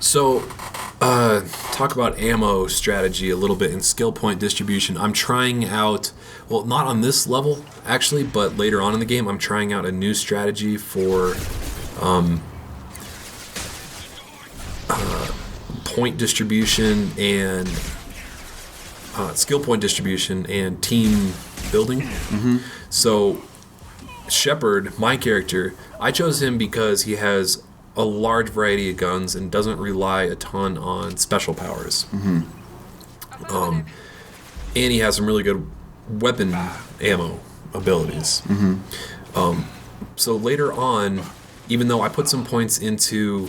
So, talk about ammo strategy a little bit and skill point distribution. I'm trying out, well, not on this level, actually, but later on in the game, I'm trying out a new strategy for point distribution and skill point distribution and team building. So, Shepard, my character, I chose him because he has a large variety of guns and doesn't rely a ton on special powers. And he has some really good weapon ammo abilities. So later on, even though I put some points into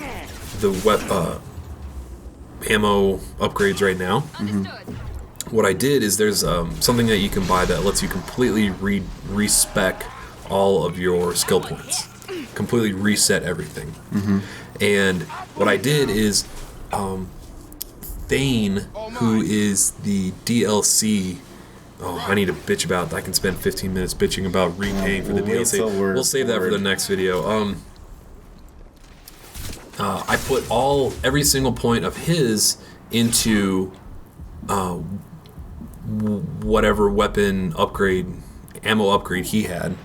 the ammo upgrades right now, what I did is there's something that you can buy that lets you completely respec all of your skill points. Completely reset everything. And what I did is Thane, who is the DLC. Oh, I need to bitch about. I can spend 15 minutes bitching about repaying for the DLC. We'll save that for the next video. I put every single point of his into whatever weapon upgrade, ammo upgrade he had,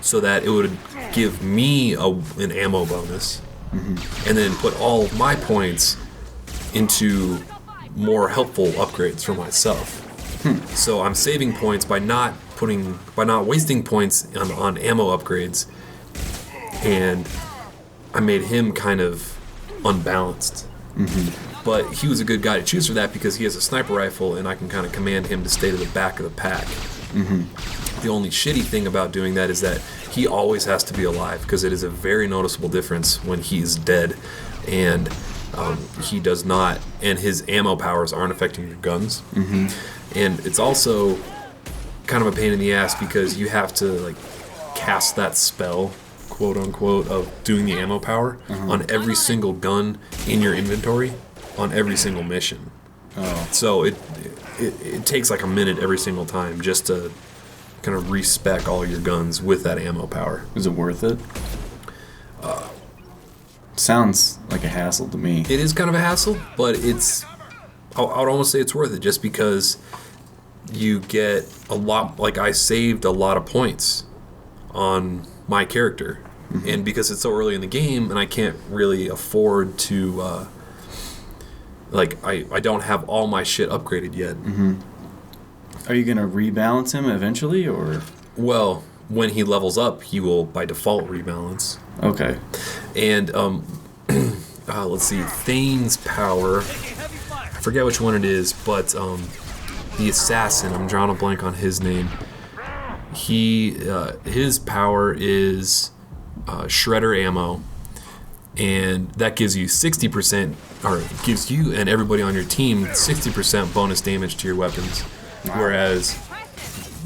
so that it would give me an ammo bonus, and then put all of my points into more helpful upgrades for myself. So I'm saving points by not wasting points on ammo upgrades, and I made him kind of unbalanced. But he was a good guy to choose for that because he has a sniper rifle, and I can kind of command him to stay to the back of the pack. The only shitty thing about doing that is that he always has to be alive, because it is a very noticeable difference when he is dead, and he does not, and his ammo powers aren't affecting your guns. And it's also kind of a pain in the ass because you have to like cast that spell, quote unquote, of doing the ammo power on every single gun in your inventory on every single mission. So it takes like a minute every single time just to kind of respec all your guns with that ammo power. Is it worth it? Sounds like a hassle to me. It is kind of a hassle, but I would almost say it's worth it just because you get a lot, like I saved a lot of points on my character. And because it's so early in the game and I can't really afford to, I don't have all my shit upgraded yet. Are you going to rebalance him eventually, or? Well, when he levels up, he will by default rebalance. Okay. And, let's see, Thane's power, I forget which one it is, but the assassin, I'm drawing a blank on his name. His power is shredder ammo, and that gives you 60%, or gives you and everybody on your team 60% bonus damage to your weapons. Whereas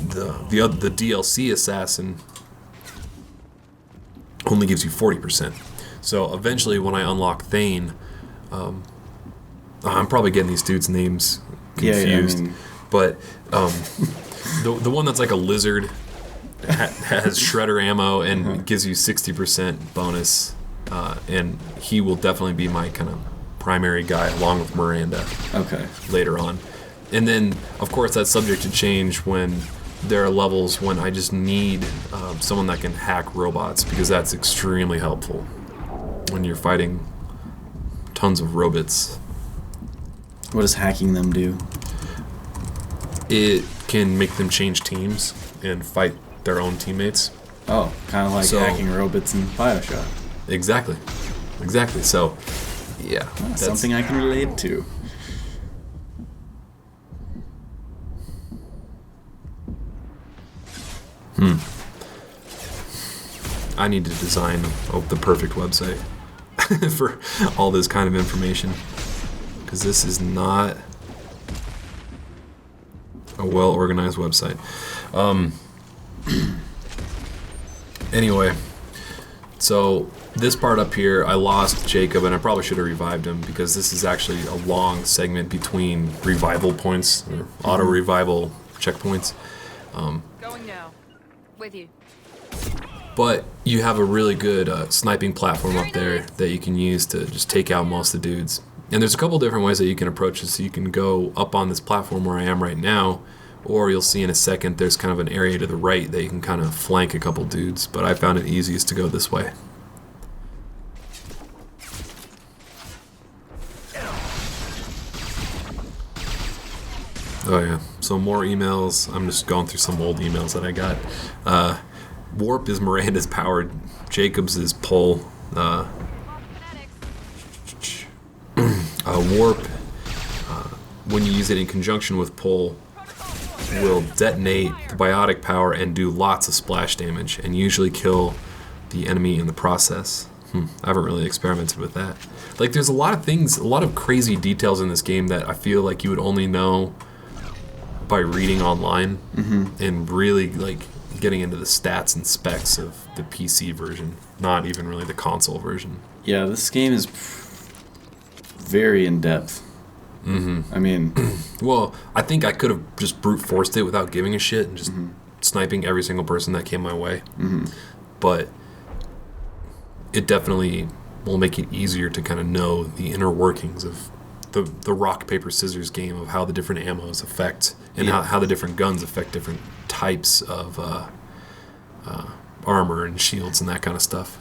the DLC assassin only gives you 40%. So eventually, when I unlock Thane, I'm probably getting these dudes' names confused. But the one that's like a lizard has shredder ammo and gives you 60% bonus, and he will definitely be my kind of primary guy along with Miranda. Okay. Later on. And then, of course, that's subject to change when there are levels when I just need someone that can hack robots, because that's extremely helpful when you're fighting tons of robots. What does hacking them do? It can make them change teams and fight their own teammates. Oh, kind of like hacking robots in BioShock. Exactly. So, yeah. That's something I can relate to. I need to design the perfect website for all this kind of information, because this is not a well-organized website. Anyway, so this part up here, I lost Jacob, and I probably should have revived him, because this is actually a long segment between revival points, or auto-revival checkpoints. Going now. With you. But you have a really good sniping platform up there that you can use to just take out most of the dudes. And there's a couple different ways that you can approach this. So you can go up on this platform where I am right now, or you'll see in a second there's kind of an area to the right that you can kind of flank a couple dudes. But I found it easiest to go this way. Oh yeah, so more emails. I'm just going through some old emails that I got. Warp is Miranda's powered. Jacobs is pull. Warp, when you use it in conjunction with pull, will detonate the biotic power and do lots of splash damage, and usually kill the enemy in the process. I haven't really experimented with that. Like, there's a lot of things, a lot of crazy details in this game that I feel like you would only know by reading online and really like getting into the stats and specs of the PC version, not even really the console version. Yeah, this game is very in depth. I mean, well, I think I could have just brute forced it without giving a shit and just sniping every single person that came my way. But it definitely will make it easier to kind of know the inner workings of the rock, paper, scissors game of how the different ammos affect and how the different guns affect different types of armor and shields and that kind of stuff.